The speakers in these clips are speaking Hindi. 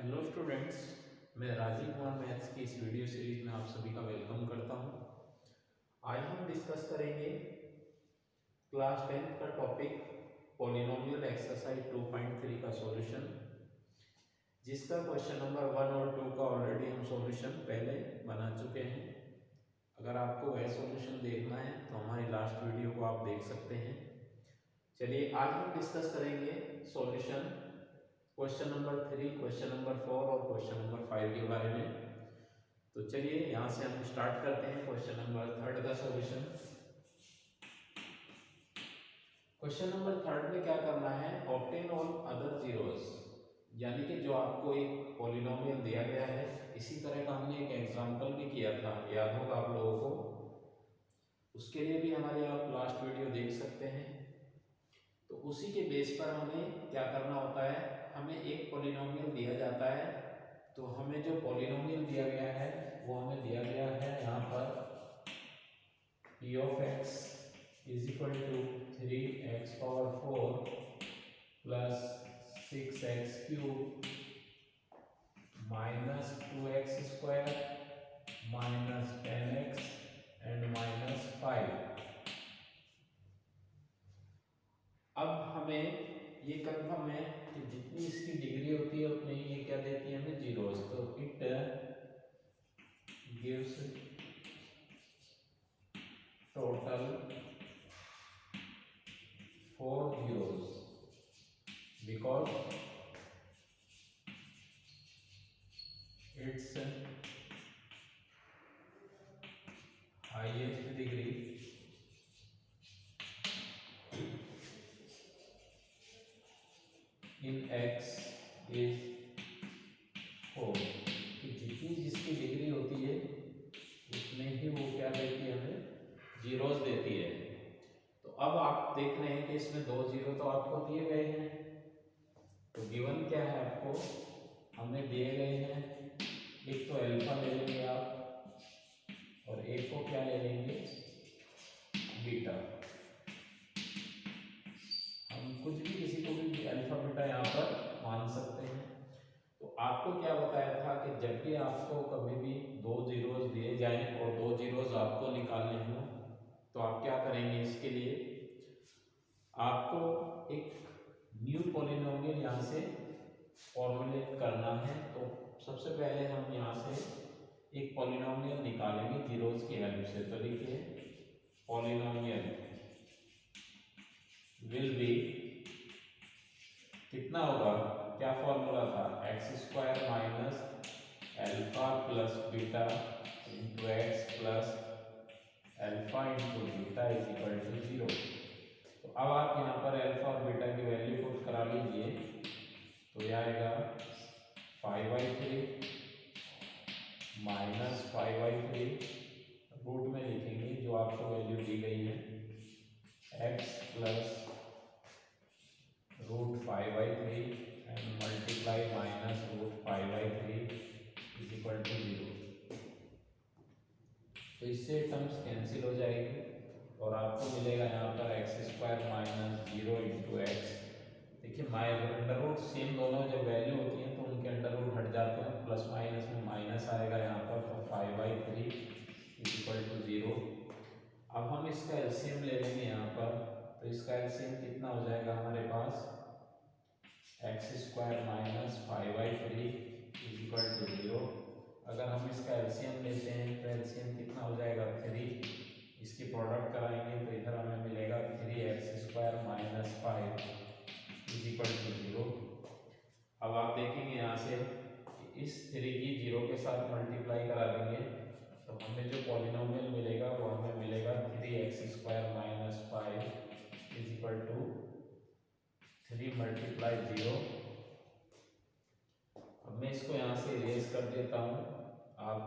हेलो स्टूडेंट्स, मैं राजीव कुमार मैथ्स की इस वीडियो सीरीज में आप सभी का वेलकम करता हूं। आज हम डिस्कस करेंगे क्लास 10th का टॉपिक पॉलिनोमियल एक्सरसाइज 2.3 का सॉल्यूशन, जिसका क्वेश्चन नंबर 1 और 2 का ऑलरेडी हम सॉल्यूशन पहले बना चुके हैं। अगर आपको वह सॉल्यूशन देखना है तो हमारी लास्ट वीडियो को आप देख सकते हैं। चलिए आज हम डिस्कस करेंगे solution question number 3, question number 4 और क्वेश्चन नंबर 5 के बारे में। तो चलिए यहाँ से हम स्टार्ट करते हैं क्वेश्चन नंबर 3 का सॉल्यूशन। क्वेश्चन नंबर 3 में क्या करना है, ऑब्टेन ऑल अदर जीरोस, यानी कि जो आपको एक पॉलिनोमियल दिया गया है, इसी तरह का हमने एक एग्जांपल भी किया था, याद होगा आप लोगों को। उसके लिए भी हमारे आप लास्ट वीडियो देख सकते हैं। तो उसी के बेस पर हमें क्या करना होता है, हमें एक पॉलिनोमियल दिया जाता है। तो हमें जो पॉलिनोमियल दिया गया है वो हमें दिया गया है यहाँ पर p of x is equal to 3x power 4 plus 6x cube minus 2x square minus 10x and minus 5। अब हमें ये कंफर्म है कि जितनी इसकी डिग्री होती है उतनी ये क्या देती है हमें जीरोस। तो it gives total 4 zeros because its highest degree in x is 4। कि जितनी जिसकी डिग्री होती है उतने ही वो क्या देती है हमें जीरोस देती है। तो अब आप देख रहे हैं कि इसमें 2 जीरो तो आपको दिए गए हैं। तो गिवन क्या है, आपको हमें दिए गए हैं, एक तो अल्फा ले लेंगे आप और एक को क्या ले लेंगे बीटा। हम कुछ भी किसी को भी अल्फा बीटा यहाँ पर मान सकते हैं। तो आपको क्या बताया था कि जब भी आपको कभी भी 2 जीरोस दिए जाएं और 2 जीरोस आपको निकालने हों तो आप क्या करेंगे, इसके लिए आपको एक न्यू पॉलिनोमियल यहाँ से फॉर्मुलेट करना है। तो सबसे पहले हम यहाँ से एक पॉलिनोमियल निकालेंगे जीरोस की हेल्प से। तो लिखिए पॉलिनोमियल विल बी, कितना होगा, क्या फॉर्मूला था, x square minus alpha plus beta into x plus alpha into beta is equal to 0। तो अब आप यहाँ पर अल्फा और बीटा की वैल्यू पुट करा लीजिए। तो यह आएगा 5/3 माइनस 5/3, रूट में लिखेंगे जो आपको वैल्यू दी गई है, x plus root 5/3 and multiply minus root 5/3 is equal to 0। तो इससे टर्म्स कैंसिल हो जाएगी और आपको मिलेगा यहाँ पर x square minus 0 into x. देखिए अंडर रूट सेम दोनों जब वैल्यू होती है तो उनके अंडर रूट हट जाते हैं, प्लस माइनस में माइनस आएगा यहाँ पर। तो 5/3 इज इक्वल टू 0। अब हम इसका एलसीएम ले लेंगे यहाँ पर। तो इसका एलसीएम कितना हो जाएगा हमारे पास, X square minus 5/3 is equal to 0। अगर हम इसका एलसीएम लेते हैं तो एलसीएम कितना हो जाएगा 3। इसकी प्रोडक्ट कराएंगे तो इधर हमें मिलेगा 3x square minus 5 is equal to 0। अब आप देखेंगे यहाँ से कि इस 3 की 0 के साथ मल्टीप्लाई करा देंगे तो हमें जो पॉलिनोमियल मिलेगा वो हमें मिलेगा 3x square minus 5 is equal to 3 multiply 0। अब मैं इसको यहाँ से इरेज कर देता हूँ, आप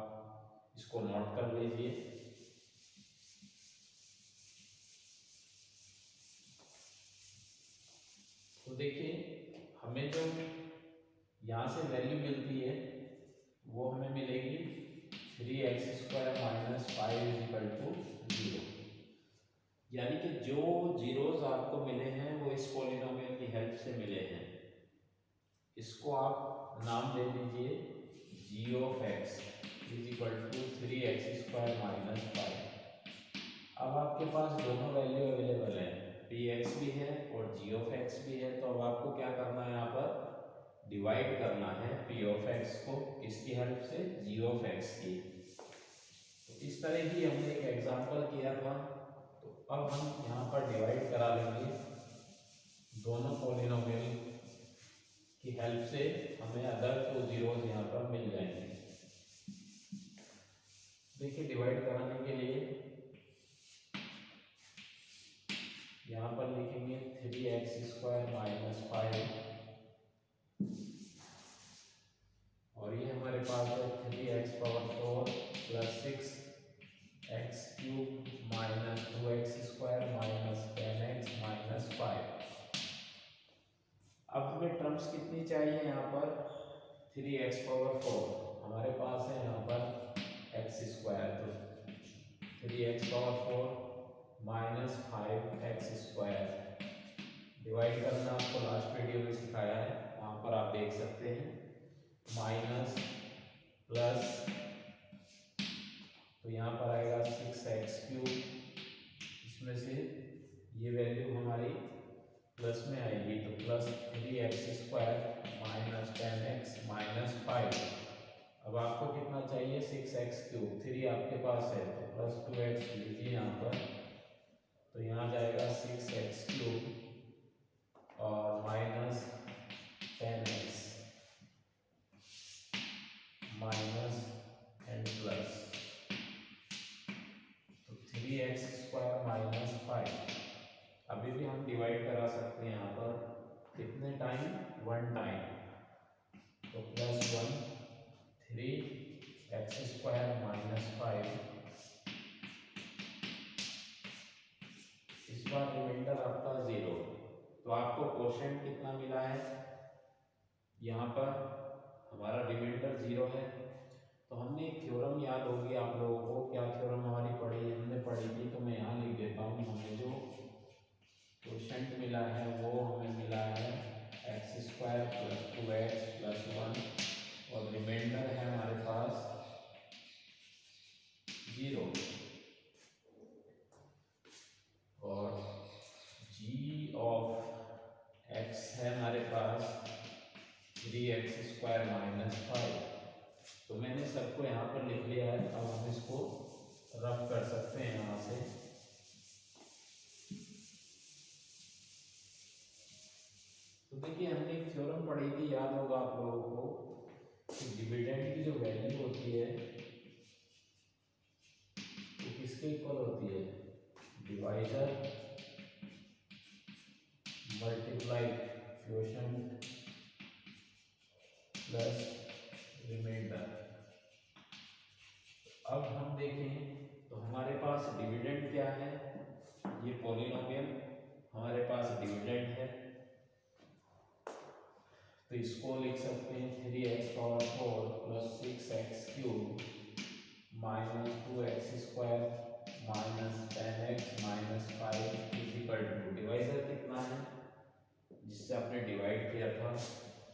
इसको नोट कर लीजिए। तो देखिए हमें जो यहाँ से वैल्यू मिलती है वो हमें मिलेगी 3x square minus 5 is equal to 0। यानी कि जो जीरोस आपको मिले हैं वो इस पॉलिनोमियल की हेल्प से मिले हैं। इसको आप नाम दे दीजिए G of x is equal to 3x² minus 5। अब आपके पास दोनों वैल्यू अवेलेबल है, पी एक्स भी है और जी ऑफ एक्स भी है। तो अब आपको क्या करना है, यहाँ पर डिवाइड करना है पी ऑफ एक्स को किसकी हेल्प से, जी ऑफ एक्स की। तो इस तरह ही हमने एक एग्जांपल किया था। तो अब हम यहाँ पर डिवाइड करा लेंगे दोनों पॉलिनोमियल की हेल्प से, हमें अदर तो जीरोस यहाँ पर मिल जाएंगे। देखिए डिवाइड कराने के लिए यहाँ पर लिखेंगे 3x² माइनस 5 और ये हमारे पास है 3x⁴ plus 6x³ minus 2x² minus 10x minus 5। अब हमें टर्म्स कितनी चाहिए, यहाँ पर 3x⁴ हमारे पास है यहाँ पर x², तो 3x⁴ माइनस 5x² डिवाइड करना आपको लास्ट वीडियो में सिखाया है, वहाँ पर आप देख सकते हैं। माइनस प्लस, तो यहाँ पर आएगा 6x³, इसमें से ये वैल्यू हमारी प्लस में आएगी, तो plus 3x² minus 10x minus 5। अब आपको कितना चाहिए, 6x³, 3 आपके पास है तो प्लस 2x लीजिए यहाँ पर, तो यहाँ जाएगा 6x³ और minus 10x minus and plus, तो 3x² माइनस 5। अभी भी हम डिवाइड करा सकते हैं यहाँ पर कितने टाइम, 1 टाइम, तो प्लस 1 3x² माइनस 5। इस बार रिमाइंडर आपका 0, तो आपको क्वोशंट कितना मिला है, यहाँ पर हमारा रिमाइंडर 0 है। तो हमने एक थ्योरम याद होगी आप लोगों को, क्या थ्योरम हमारी हमने पढ़ी थी, तो मैं यहाँ लिख देता हूँ। हमें जो क्वोशंट मिला है वो हमें मिला है x² प्लस 2x प्लस 1 और रिमाइंडर है हमारे पास 0, और g ऑफ x है हमारे पास 3x² माइनस 5। तो मैंने सबको यहाँ पर लिख लिया है, अब हम इसको रफ कर सकते हैं यहाँ से। तो देखिए हमने एक थ्योरम पढ़ी थी, याद होगा आप लोगों को, कि डिविडेंड की जो वैल्यू होती है वो किसके इक्वल होती है, divisor multiply quotient plus remainder. अब हम देखें तो हमारे पास डिविडेंड क्या है, ये पॉलिनोमियल हमारे पास डिविडेंड है, तो इसको लिख सकते हैं 3x⁴ plus 6x³ minus 2x² minus 10x minus 5 is equal to, divisor कितना है जिससे आपने डिवाइड किया था,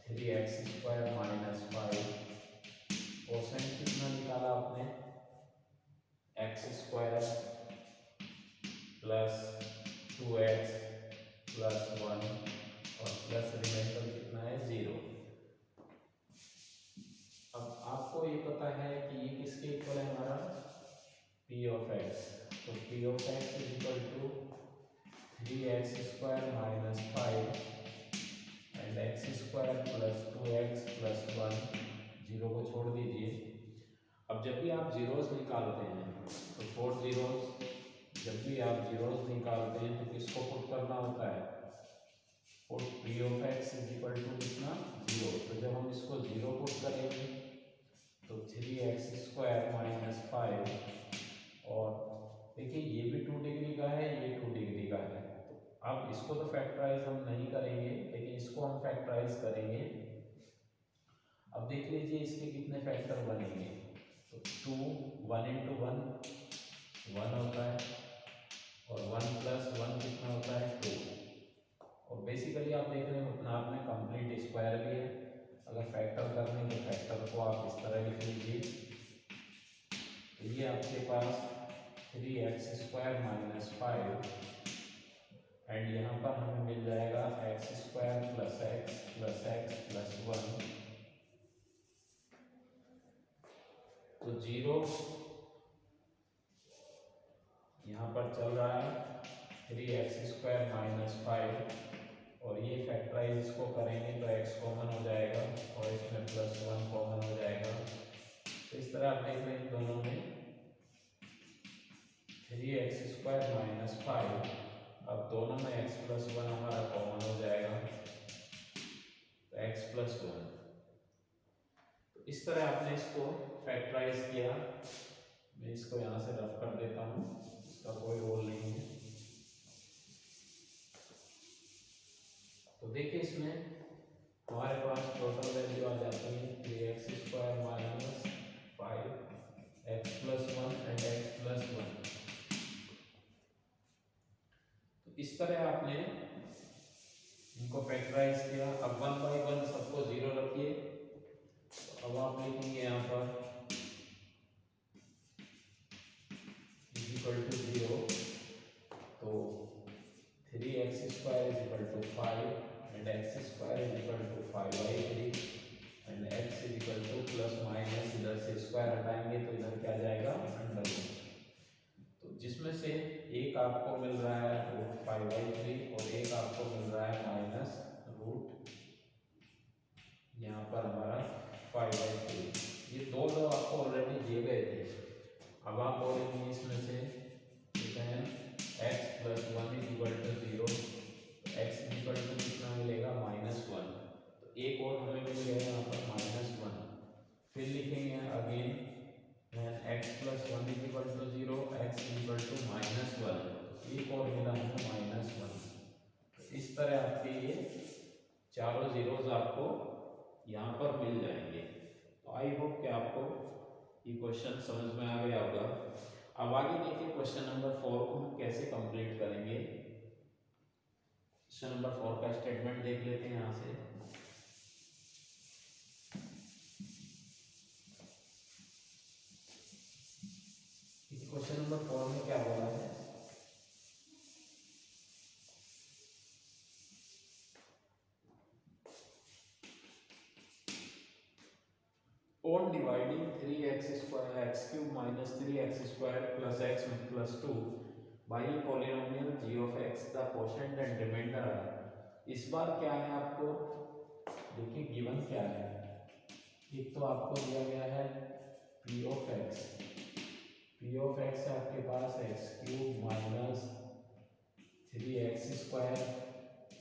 3x² माइनस 5, क्वोशंट कितना निकाला आपने, x² प्लस 2x प्लस 1 और प्लस रिमाइंडर कितना है, 0। अब आपको ये पता है कि ये किसके इक्वल है, हमारा p ऑफ x, तो p of x is equal to 3x² minus 5 and x² plus 2x plus 1, 0 को छोड़ दीजिए। अब जब भी आप जीरोस निकालते हैं तो 4 जीरोस, जब भी आप जीरोस निकालते हैं तो किसको पुट करना होता है, put p of x is equal to कितना, 0। तो जब हम इसको 0 पुट करेंगे तो 3x² माइनस 5, और देखिए ये भी 2 डिग्री का है, ये 2 डिग्री का है। तो अब इसको तो फैक्टराइज हम नहीं करेंगे, लेकिन इसको हम फैक्टराइज करेंगे। अब देख लीजिए इसके कितने फैक्टर बनेंगे, तो 2 1 इंटू 1 होता है, और 1 प्लस 1 कितना होता है, 2। और बेसिकली आप देख रहे हैं उतना आपने कंप्लीट स्क्वायर भी है। अगर फैक्टर करने तो फैक्टर को आप इस तरह लिख लीजिए। तो ये आपके पास 3x² माइनस 5 एंड यहाँ पर हमें मिल जाएगा x² प्लस x प्लस 1। तो 0 यहाँ पर चल रहा है 3x² माइनस 5 और ये फैक्टराइज इसको करेंगे तो x कॉमन हो जाएगा और इसमें प्लस 1 कॉमन हो जाएगा। तो इस तरह आप देख लें दोनों में 3x² माइनस 5, अब दोनों में x प्लस 1 हमारा कॉमन हो जाएगा तो x प्लस 1। तो इस तरह आपने इसको फैक्टराइज किया। मैं इसको यहाँ से रफ कर देता हूँ, इसका कोई रोल नहीं है। तो देखिए इसमें हमारे पास टोटल वैल्यू आ जाती है 3x² minus 5 x plus 1 and x plus 1। तो इस तरह आपने इनको फैक्टराइज किया। अब 1 बाई 1 सबको 0 रखिए। तो अब आप लिखेंगे यहाँ पर इक्वल टू 0। तो 3x² is equal to 5 and x² is equal to 5/3 and x is equal to plus minus, इधर से स्क्वायर हटाएंगे तो इधर क्या जाएगा अंडर रूट। तो जिसमें से एक आपको मिल रहा है √5/3 और एक आपको मिल रहा है माइनस रूट, यहाँ पर हमारा 5/3। ये दो आपको ऑलरेडी दिए गए थे। अब आप बोलेंगे इसमें से x plus 1 is equal to 0, x is equal to कितना मिलेगा -1। तो एक और हमें मिल गया यहाँ पर -1। फिर लिखेंगे again x plus 1 is equal to 0, x is equal to -1। एक और मिला हमें -1। तो इस तरह आपके ये चारों जीरोज आपको यहाँ पर मिल जाएंगे। तो आई होप कि आपको ये क्वेश्चन समझ में आ गया होगा। अब आगे देखिए क्वेश्चन नंबर 4 को हम कैसे कंप्लीट करेंगे। क्वेश्चन नंबर 4 का स्टेटमेंट देख लेते हैं यहाँ से। क्वेश्चन नंबर 4 में क्या बोला है, on dividing 3x² minus 3x² plus x plus 2 by a polynomial g of x, the quotient and remainder are। इस बार क्या है आपको देखिए गिवन क्या है। एक तो आपको दिया गया है p of x है आपके पास x³ minus 3x²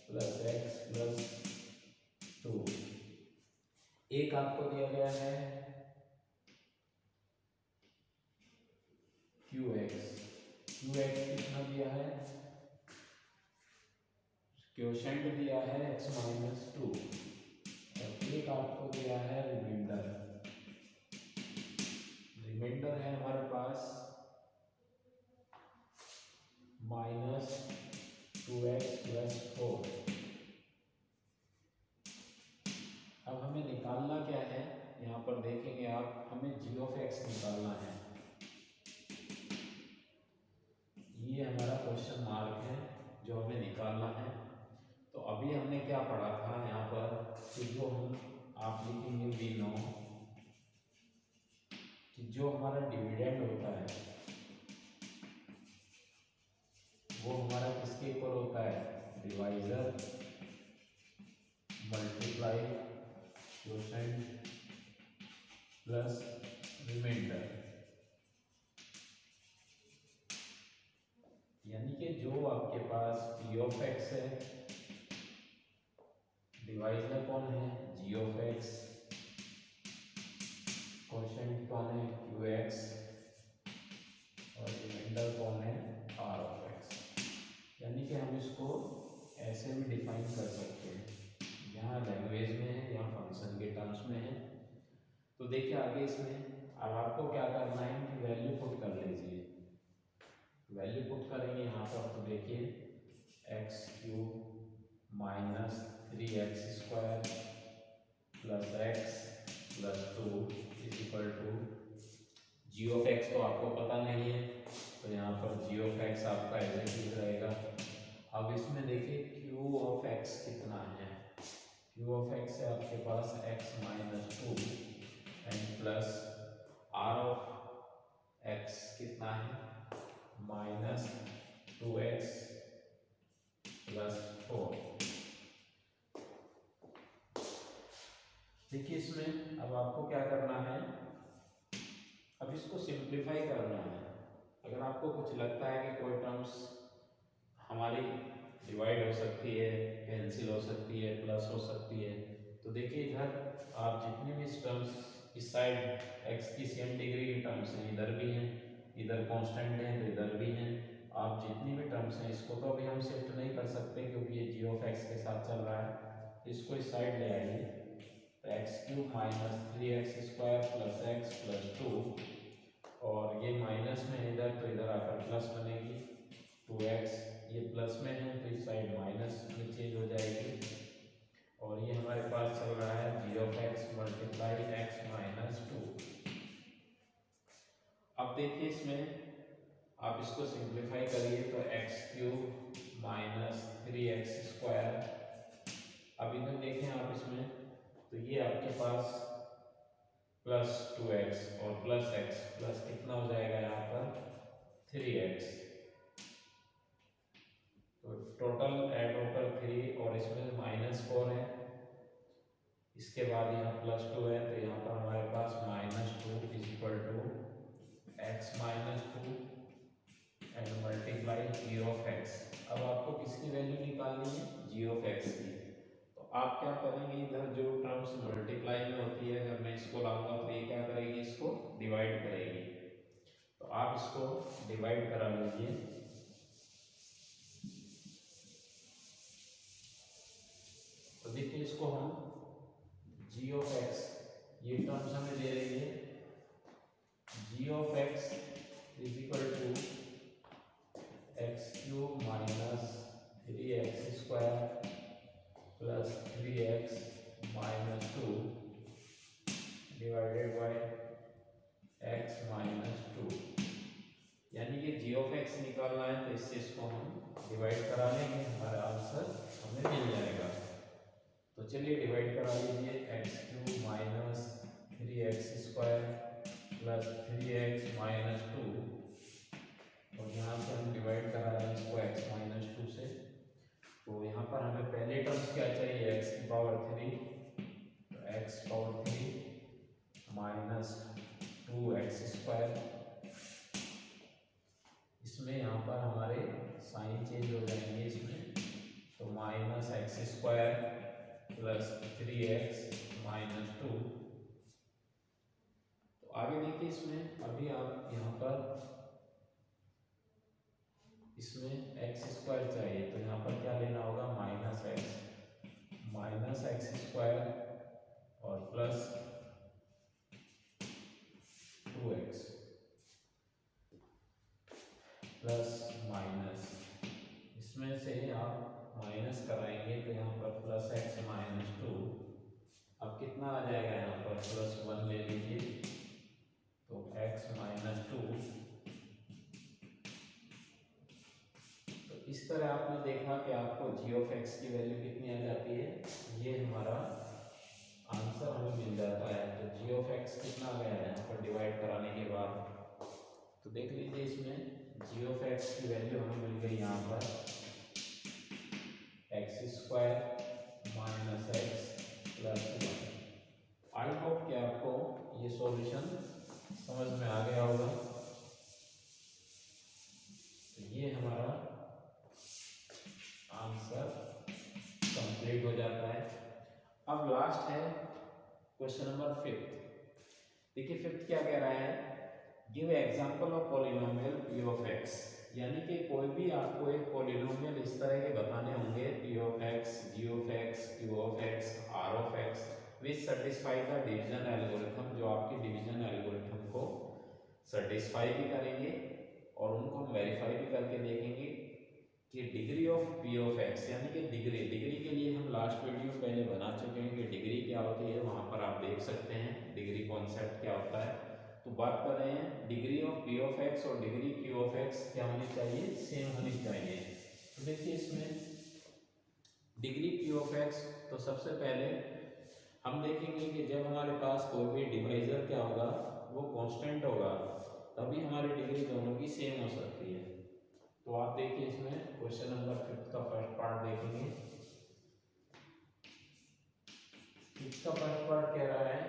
plus x plus 2। एक आपको दिया गया है qx कितना दिया है, क्वोशेंट दिया है x माइनस 2 और एक आपको दिया है रिमाइंडर है हमारे पास -2x प्लस 4। अब हमें निकालना क्या है, यहाँ पर देखेंगे आप, हमें g of x निकालना है। ये हमारा क्वेश्चन मार्क है जो हमें निकालना है। तो अभी हमने क्या पढ़ा था यहाँ पर कि जो हम आप लिखेंगे वी नो कि जो हमारा डिविडेंड होता है वो हमारा किसके ऊपर होता है, divisor multiply quotient plus remainder. यानी कि जो आपके पास p of x है, डिवाइजर कौन है g of x, क्वोशेंट कौन है qx और रिमाइंडर कौन है r of x। यानी कि हम इसको ऐसे भी डिफाइन कर सकते हैं, यहाँ लैंग्वेज में है, यहाँ फंक्शन के टर्म्स में है। तो देखिए आगे इसमें अब आपको क्या करना है कि वैल्यू पुट कर लीजिए। वैल्यू पुट करेंगे यहाँ पर तो देखिए x³ minus 3x² plus x plus 2 is equal to G of x तो आपको पता नहीं है, तो यहाँ पर जी ऑफ एक्स आपका एज इट इज रहेगा। अब इसमें देखिए क्यू ऑफ एक्स कितना है, क्यू ऑफ एक्स है आपके पास X minus 2 and plus R of X कितना है माइनस 2x प्लस 4। देखिए इसमें अब आपको क्या करना है, अब इसको सिंप्लीफाई करना है। अगर आपको कुछ लगता है कि कोई टर्म्स हमारी डिवाइड हो सकती है, कैंसिल हो सकती है, प्लस हो सकती है, तो देखिए इधर आप जितनी भी टर्म्स इस साइड x की सेम डिग्री की टर्म्स हैं, इधर भी हैं, इधर कांस्टेंट हैं तो इधर भी हैं, आप जितनी भी टर्म्स हैं इसको तो अभी हम शिफ्ट नहीं कर सकते क्योंकि ये जी ऑफ एक्स के साथ चल रहा है, इसको इस साइड ले आइए, तो x cube minus 3x square plus x plus 2 और ये माइनस में इधर तो इधर आकर प्लस बनेगी 2x, ये प्लस में है तो इस साइड माइनस में चेंज हो जाएगी और ये हमारे पास चल रहा है जी of X multiply X minus 2। अब देखिए इसमें आप इसको सिंप्लीफाई करिए तो x cube minus 3x square, अब इधर देखें आप इसमें तो ये आपके पास प्लस 2x और प्लस x प्लस कितना हो जाएगा यहाँ पर 3x, तो टोटल ऐड होकर 3 और इसमें माइनस 4 है, इसके बाद यहाँ प्लस 2 है तो यहाँ पर हमारे पास minus 2 is equal to X minus 2 and multiply G of X. अब आपको किसकी वैल्यू निकालनी है, जी ऑफ एक्स की, तो आप क्या करेंगे, इधर जो टर्म्स मल्टीप्लाई में होती है अगर मैं इसको लाऊंगा तो ये क्या करेगी, इसको डिवाइड करेगी, तो आप इसको डिवाइड करा लीजिए। तो देखिए इसको हम जी ऑफ एक्स, ये टर्म्स हमें दे रही है जी of x is equal to x cube minus 3x square plus 3x minus 2 divided by x minus 2, यानी कि जी ऑफ एक्स निकालना है तो इससे इसको हम डिवाइड करा लेंगे, हमारा आंसर हमें मिल जाएगा। तो चलिए डिवाइड करा लीजिए, x cube minus 3x square plus 3x minus 2 और यहाँ से हम डिवाइड करा रहे हैं इसको x माइनस 2 से, तो यहाँ पर हमें पहले टर्म्स क्या चाहिए, x की पावर 3, तो x power 3 minus 2x square, इसमें यहाँ पर हमारे साइन चेंज हो जाएंगे इसमें, तो minus x square plus 3x minus 2, तो आगे देखिए इसमें अभी आप यहाँ पर इसमें एक्स स्क्वायर चाहिए तो यहाँ पर क्या लेना होगा, माइनस एक्स स्क्वायर और प्लस 2x प्लस माइनस, इसमें से आप माइनस कराएंगे तो यहाँ पर प्लस एक्स माइनस 2, अब कितना आ जाएगा यहाँ पर प्लस 1 ले लीजिए, तो एक्स माइनस 2, तो इस तरह आपने देखा कि आपको जी ऑफ एक्स की वैल्यू कितनी आ जाती है, ये हमारा आंसर हमें मिल जाता है। तो जी ऑफ एक्स कितना आ गया है यहाँ पर डिवाइड कराने के बाद, तो देख लीजिए इसमें जी ऑफ एक्स की वैल्यू हमें मिल गई यहाँ पर x square minus x plus 1। I hope कि आपको ये सॉल्यूशन समझ में आ गया होगा। तो ये हमारा आंसर कंप्लीट हो जाता है। अब लास्ट है क्वेश्चन नंबर 5। देखिए 5 क्या कह रहा है, give example of polynomial P of x, यानी कि कोई भी आपको एक पॉलिनोमियल इस तरह के बताने होंगे, P of x, G of x, Q of x, R of x which satisfy the division algorithm, जो आपके डिवीजन एल्गोरिथम को सेटिस्फाई भी करेंगे और उनको हम वेरीफाई भी करके देखेंगे कि degree of P of x, यानी कि डिग्री के लिए हम लास्ट वीडियो पहले बना चुके हैं कि डिग्री क्या होती है, वहाँ कॉन्सेप्ट क्या होता है। तो बात कर रहे हैं degree of P of x और डिग्री क्यू ऑफ एक्स क्या होनी चाहिए, सेम होनी चाहिए। तो देखिए इसमें डिग्री पी ऑफ एक्स, तो सबसे पहले हम देखेंगे कि जब हमारे पास कोई भी डिवाइजर क्या होगा, वो कांस्टेंट होगा, तभी हमारी डिग्री दोनों की सेम हो सकती है। तो आप देखिए इसमें क्वेश्चन नंबर 5 का फर्स्ट पार्ट देखेंगे। 5 का फर्स्ट पार्ट कह रहा है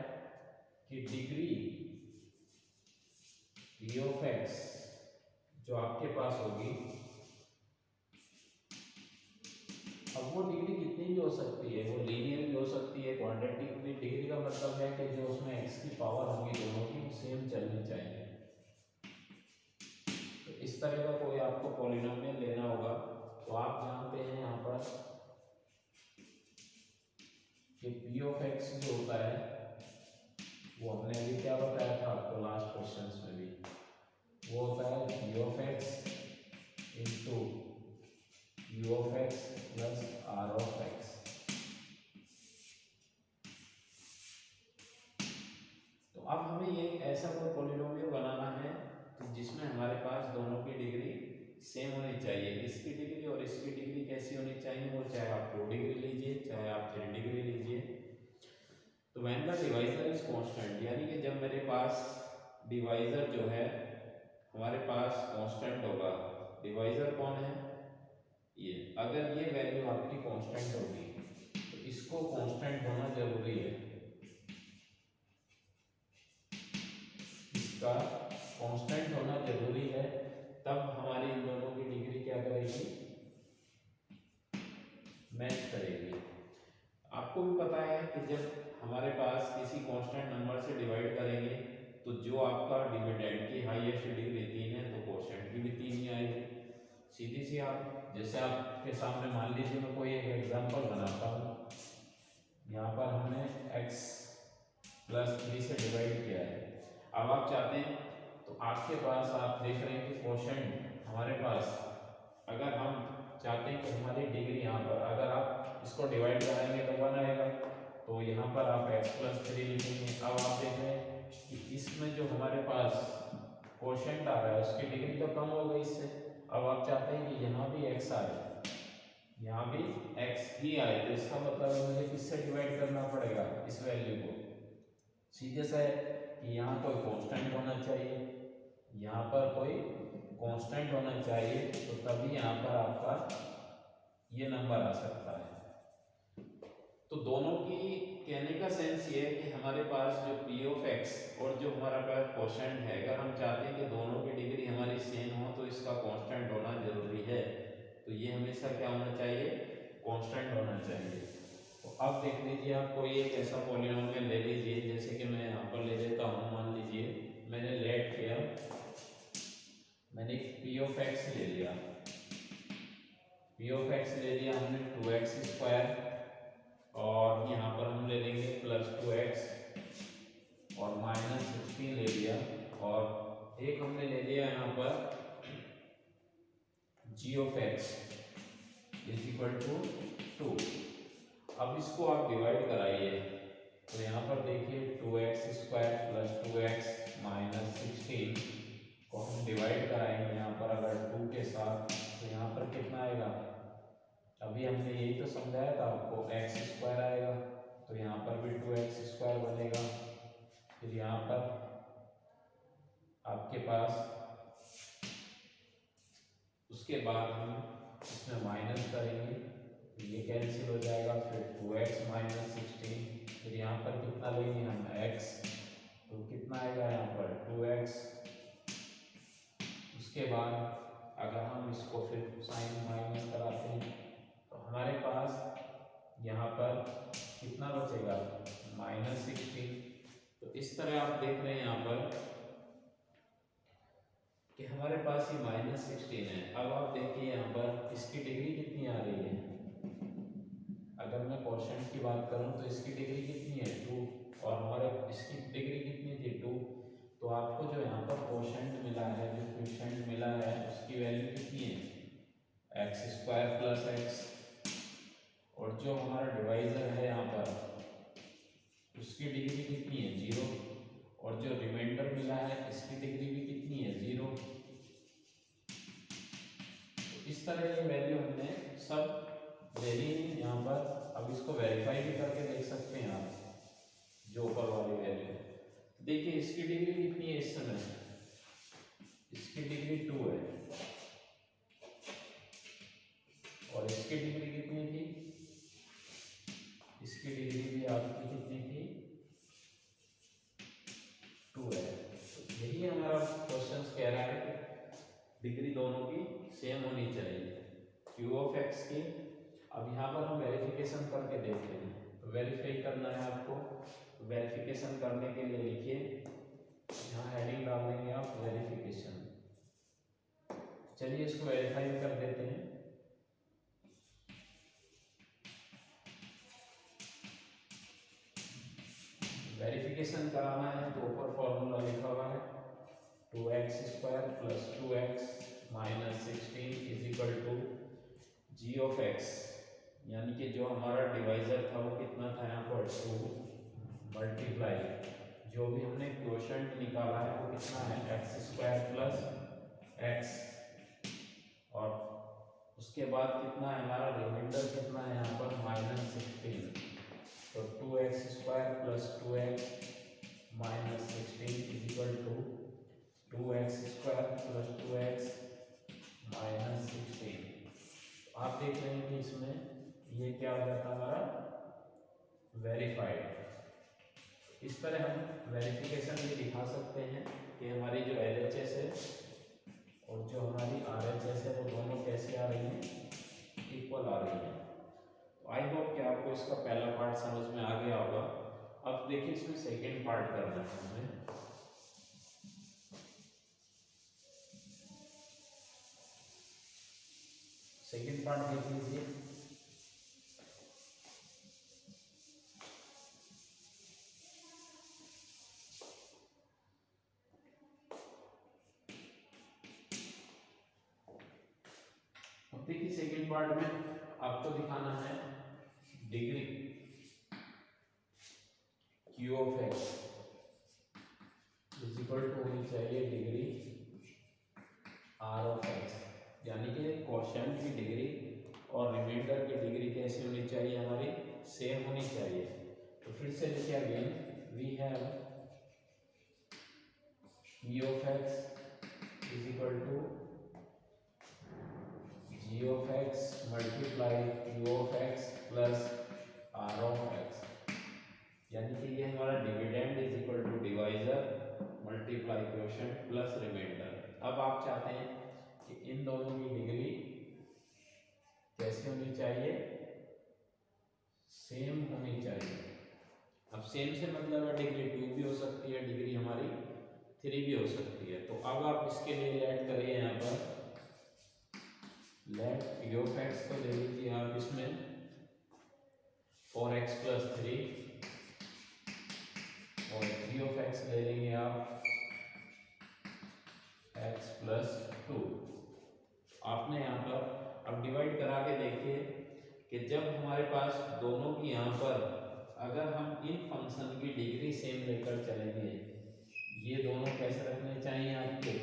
कि डिग्री पी ऑफ एक्स जो आपके पास होगी, अब वो डिग्री कितनी भी हो सकती है, वो लीनियर भी हो सकती है, क्वाड्रेटिक भी। डिग्री का मतलब है कि जो उसमें एक्स की पावर होगी दोनों की सेम चलनी चाहिए। तो इस तरह का कोई आपको पॉलिनोमियल लेना होगा, तो आप जानते हैं यहाँ पर कि पी ऑफ एक्स जो होता है वो हमने अभी क्या बताया था आपको लास्ट क्वेश्चंस में भी, वो होता है P of x into U of x plus R of x. तो अब हमें ये ऐसा कोई पॉलिनोमियल बनाना है जिसमें हमारे पास दोनों की डिग्री सेम होनी चाहिए। इसकी डिग्री और इसकी डिग्री कैसी होनी चाहिए, वो चाहे आप 2 डिग्री लीजिए चाहे आप 3 डिग्री लीजिए। तो when the divisor is constant, यानी कि जब मेरे पास डिवाइजर जो है हमारे पास कांस्टेंट होगा। डिवाइजर कौन है, ये। अगर ये वैल्यू आपकी कांस्टेंट होगी तो इसको कांस्टेंट होना जरूरी है, इसका कांस्टेंट होना जरूरी है, तब हमारी इन दोनों की डिग्री क्या करेगी, मैच करेगी। आपको भी पता है कि जब हमारे पास किसी कांस्टेंट नंबर से डिवाइड करेंगे तो जो आपका डिविडेंड की हाईएस्ट डिग्री 3 है तो कोशेंट की भी 3 ही आएगी। सीधी सी आप, जैसे आपके सामने मान लीजिए मैं कोई एक एग्जांपल बनाता हूँ। यहाँ पर हमने x प्लस 3 से डिवाइड किया है। अब आप चाहते हैं तो आपके पास आप देख रहे हैं कि कोशेंट हमारे पास, अगर हम चाहते हैं कि हमारी डिग्री यहाँ पर अगर आप इसको डिवाइड कराएंगे तो 1 आएगा, तो यहाँ पर आप x प्लस 3 लिखेंगे। अब आप देख रहे हैं कि इसमें जो हमारे पास कोशेंट आ रहा है उसकी डिग्री तो कम हो गई इससे। अब आप चाहते हैं कि यहाँ भी x आए, यहाँ भी x ही आए, तो इसका मतलब मुझे किससे डिवाइड करना पड़ेगा, इस वैल्यू को। सीधे से कि यहाँ कोई कांस्टेंट होना चाहिए, यहाँ पर कोई कांस्टेंट होना चाहिए, तो तभी यहाँ पर आपका ये नंबर आ सकता है। तो दोनों की कहने का सेंस ये है कि हमारे पास जो पी ऑफ एक्स और जो हमारा पास कोशेंट है, अगर हम चाहते हैं कि दोनों की डिग्री हमारी सेम हो तो इसका कांस्टेंट होना जरूरी है। तो ये हमेशा क्या होना चाहिए, कांस्टेंट होना चाहिए। तो अब देख लीजिए, आप कोई एक ऐसा पॉलिनोमियल ले लीजिए, जैसे कि मैं यहाँ पर ले लेता हूँ, मान लीजिए मैंने लेट किया, मैंने पी ऑफ एक्स ले लिया, पी ऑफ एक्स ले लिया हमने 2x स्क्वायर, और यहाँ पर हम ले लेंगे प्लस 2x और माइनस 16 ले लिया, और एक हमने ले लिया यहाँ पर g of x is equal to 2। अब इसको आप डिवाइड कराइए, तो यहाँ पर देखिए 2x square plus 2x minus 16 को हम डिवाइड कराएंगे यहाँ पर अगर 2 के साथ, तो यहाँ पर कितना आएगा, अभी हमने यही तो समझाया था आपको, x स्क्वायर आएगा, तो यहाँ पर भी 2x स्क्वायर बनेगा। फिर यहाँ पर आपके पास, उसके बाद हम इसमें माइनस करेंगे तो ये कैंसिल हो जाएगा, फिर 2x माइनस 16, फिर यहाँ पर कितना लेंगे हम x, तो कितना आएगा यहाँ पर 2x। उसके बाद अगर हम इसको फिर साइन माइनस कराते हैं तो हमारे पास यहाँ पर कितना बचेगा, माइनस 16। तो इस तरह आप देख रहे हैं यहाँ पर कि हमारे पास ये माइनस 16 है। अब आप देखिए यहाँ पर इसकी डिग्री कितनी आ रही है, अगर मैं कोशेंट की बात करूँ तो इसकी डिग्री कितनी है 2, और हमारे इसकी डिग्री कितनी थी 2। तो आपको जो यहाँ पर कोशेंट मिला है, जो कोशेंट मिला है, उसकी वैल्यू कितनी है, एक्स स्क्वायर प्लस एक्स, और जो हमारा डिवाइजर है यहाँ पर उसकी डिग्री कितनी है 0, वेरीफाई भी करके देख सकते हैं आप, जो ऊपर वाली वैल्यू। देखिए इसकी डिग्री कितनी है इस समय, इसकी डिग्री 2 है और इसकी डिग्री कितनी थी, इसकी डिग्री भी आपकी कितनी थी, 2 है। तो यही हमारा क्वेश्चन कह रहा है कि डिग्री दोनों की सेम होनी चाहिए क्यू ऑफ एक्स की। अब यहाँ पर हम वेरिफिकेशन करके देखते हैं, तो वेरीफाई करना है आपको। वेरिफिकेशन करने के लिए लिखिए, यहाँ हेडिंग डाल देंगे आप वेरिफिकेशन। चलिए इसको वेरीफाई कर देते हैं। वेरिफिकेशन कराना है तो ऊपर फॉर्मूला लिखा हुआ है 2x² + 2x - 16 = g of x, यानी कि जो हमारा डिवाइजर था वो कितना था यहाँ पर 2 मल्टीप्लाई जो भी हमने क्वोशंट निकाला है वो कितना है x² + x, और उसके बाद कितना है हमारा रिमाइंडर कितना है यहाँ पर -16, तो 2x² + 2x - 16 = 2x² + 2x - 16। आप देख रहे हैं कि इसमें ये क्या हो जाता है हमारा वेरीफाइड। इस तरह हम वेरिफिकेशन भी दिखा सकते हैं कि हमारी जो LHS है और जो हमारी RHS है वो दोनों कैसे आ रही हैं, इक्वल आ रही है। तो आई होप कि आपको इसका पहला पार्ट समझ में आ गया होगा। अब देखिए इसमें सेकेंड पार्ट करना है हमें। सेकेंड पार्ट देख लीजिए। अब देखिए सेकेंड पार्ट में आपको दिखाना है डिग्री Q ऑफ x = होनी चाहिए डिग्री R ऑफ x, यानी कि क्वोशंट की डिग्री और रिमाइंडर की डिग्री कैसी होनी चाहिए, हमारी सेम होनी चाहिए। तो फिर से लिखिए again, we have P of x = G of x multiply Q of x plus R of x, यानी कि ये हमारा dividend = divisor multiply quotient plus remainder. अब आप चाहते हैं कि इन दोनों की डिग्री कैसी होनी चाहिए, सेम होनी चाहिए। अब सेम से मतलब है डिग्री 2 भी हो सकती है, डिग्री हमारी 3 भी हो सकती है। तो अब आप इसके लिए लेट करिए, यहाँ पर लेट P ऑफ x को ले लीजिए आप, इसमें 4x + 3 और G ऑफ x ले लेंगे आप x + 2। आपने यहाँ पर अब डिवाइड करा के देखिए कि जब हमारे पास दोनों की यहाँ पर अगर हम इन फंक्शन की डिग्री सेम लेकर चलेंगे, ये दोनों कैसे रखने चाहिए आपके,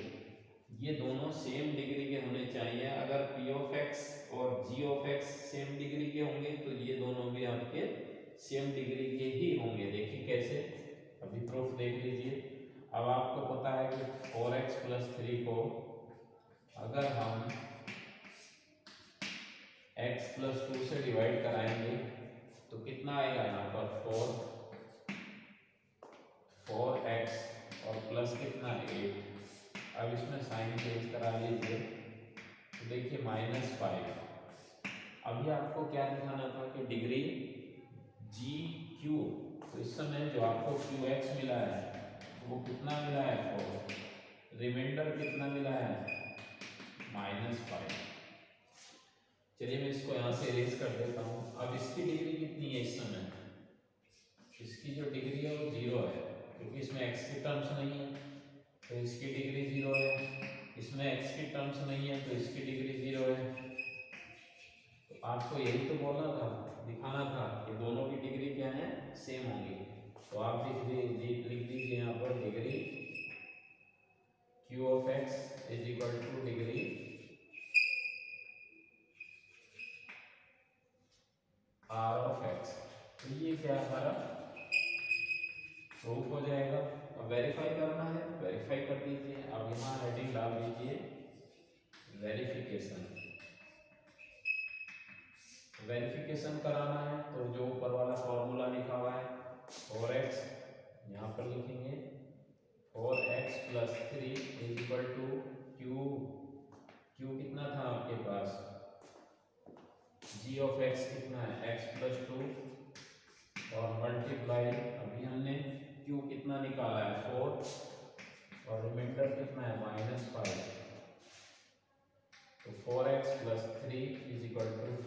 ये दोनों सेम डिग्री के होने चाहिए। अगर P ऑफ x और G of x same degree के होंगे तो ये दोनों भी आपके सेम डिग्री के ही होंगे। देखिए कैसे, अभी प्रूफ देख लीजिए। अब आपको पता है कि 4x + 3 को अगर हम x + 2 से डिवाइड कराएंगे तो कितना आएगा यहाँ पर 4x और प्लस कितना 8। अब इसमें साइन चेंज करा लीजिए तो देखिए -5। अभी आपको क्या दिखाना था कि डिग्री GQ, तो इस समय जो आपको QX मिला है वो कितना मिला है 4, रिमाइंडर कितना मिला है -5। चलिए मैं इसको यहाँ से इरेज कर देता हूँ। अब इसकी डिग्री कितनी है इस समय, इसकी जो डिग्री है वो 0 है क्योंकि इसमें x की टर्म्स नहीं है, तो इसकी डिग्री 0 है। इसमें x की टर्म्स नहीं है तो इसकी डिग्री 0 है। तो आपको यही तो बोलना था, दिखाना था कि दोनों की डिग्री क्या है, सेम होंगी। तो आप लिख दीजिए यहाँ पर degree Q of x = degree R of x। तो ये क्या हमारा प्रूफ हो जाएगा। अब वेरीफाई करना है, वेरीफाई कर दीजिए। अब यहाँ हेडिंग डाल दीजिए वेरिफिकेशन। वेरिफिकेशन कराना है तो जो ऊपर वाला फॉर्मूला लिखा हुआ है 4x, यहाँ पर लिखेंगे 4x + 3 = q। q कितना था आपके पास, g(x) कितना है x + 2 और मल्टीप्लाई, अभी हमने q कितना निकाला है 4 और रिमाइंडर कितना है -5। तो 4x + 3 =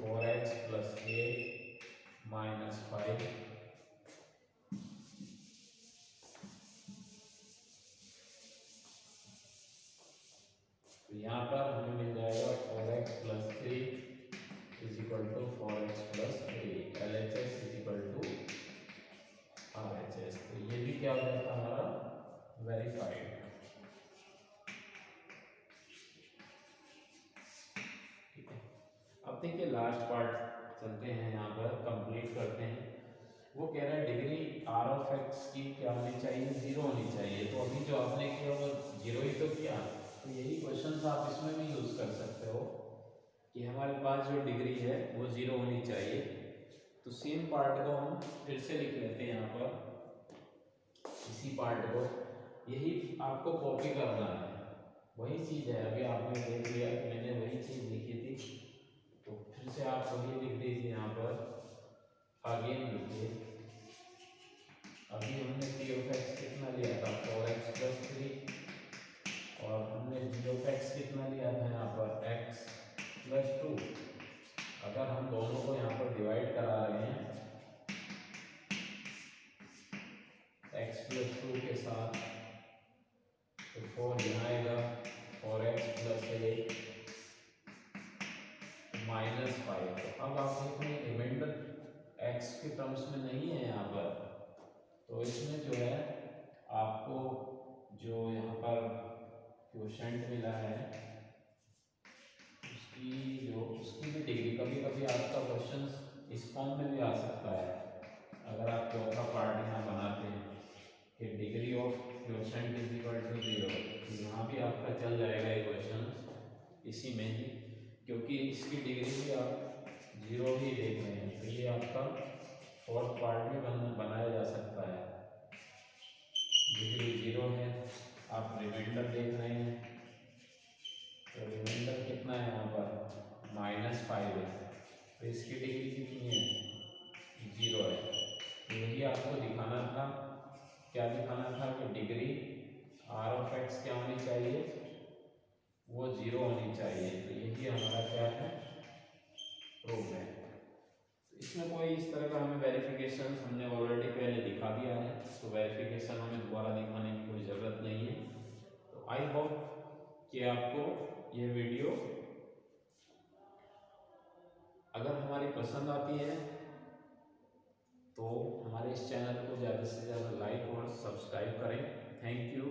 4x + 8 - 5। तो यहाँ पर हमें मिल जाएगा 4x + 3 = 4x + 8। LHS = RHS। तो ये भी क्या हो जाता है हमारा वेरीफाइड। ठीक है, अब देखिए लास्ट पार्ट चलते हैं, यहाँ पर कंप्लीट करते हैं। वो कह रहा है डिग्री R(x) की क्या होनी चाहिए, 0 होनी चाहिए। तो अभी जो आपने किया वो 0 ही तो किया, तो यही क्वेश्चन आप इसमें भी यूज कर सकते हो कि हमारे पास जो डिग्री है वो 0 होनी चाहिए। तो सेम पार्ट को हम फिर से लिख लेते हैं यहाँ पर, इसी पार्ट को, यही आपको कॉपी करना है। वही चीज़ है, अभी आपने देख लिया, मैंने वही चीज़ लिखी थी, तो फिर से आप वही लिख दीजिए यहाँ पर, अगेन लिखिए। अभी हमने p(x) कितना लिया था 4x + 3 और हमने g(x) कितना लिया था यहाँ पर x + 2। अगर हम दोनों को यहाँ पर डिवाइड करा रहे हैं x + 2 के साथ, तो 4 यहाँ आएगा 4x + 8 -5। तो अब आप देख रहे हैं रिमाइंडर x के टर्म्स में नहीं है यहाँ पर, तो इसमें जो है आपको जो यहाँ पर क्वोशेंट मिला है उसकी भी डिग्री, कभी कभी आपका क्वेश्चन इस फॉर्म में भी आ सकता है। अगर आप चौथा पार्ट यहाँ बनाते हैं कि डिग्री ऑफ क्वोशेंट = 0, तो यहाँ भी आपका चल जाएगा ये क्वेश्चन इसी में ही, क्योंकि इसकी डिग्री भी आप 0 ही देख रहे हैं। तो ये आपका फोर्थ पार्ट में बनाया जा सकता है। डिग्री 0 है, आप रिमाइंडर देख रहे हैं, तो रिमाइंडर कितना है यहाँ पर -5 है, तो इसकी डिग्री कितनी है 0 है। तो यही आपको दिखाना था, क्या दिखाना था कि डिग्री R(x) क्या होनी चाहिए, वो 0 होनी चाहिए। तो यही हमारा क्या है प्रूफ है। तो इसमें कोई इस तरह का हमें वेरिफिकेशन हमने ऑलरेडी पहले दिखा दिया है, तो वेरिफिकेशन हमें दोबारा दिखाने की कोई ज़रूरत नहीं है। तो आई होप कि आपको ये वीडियो अगर हमारी पसंद आती है तो हमारे इस चैनल को ज़्यादा से ज़्यादा लाइक और सब्सक्राइब करें। Thank you.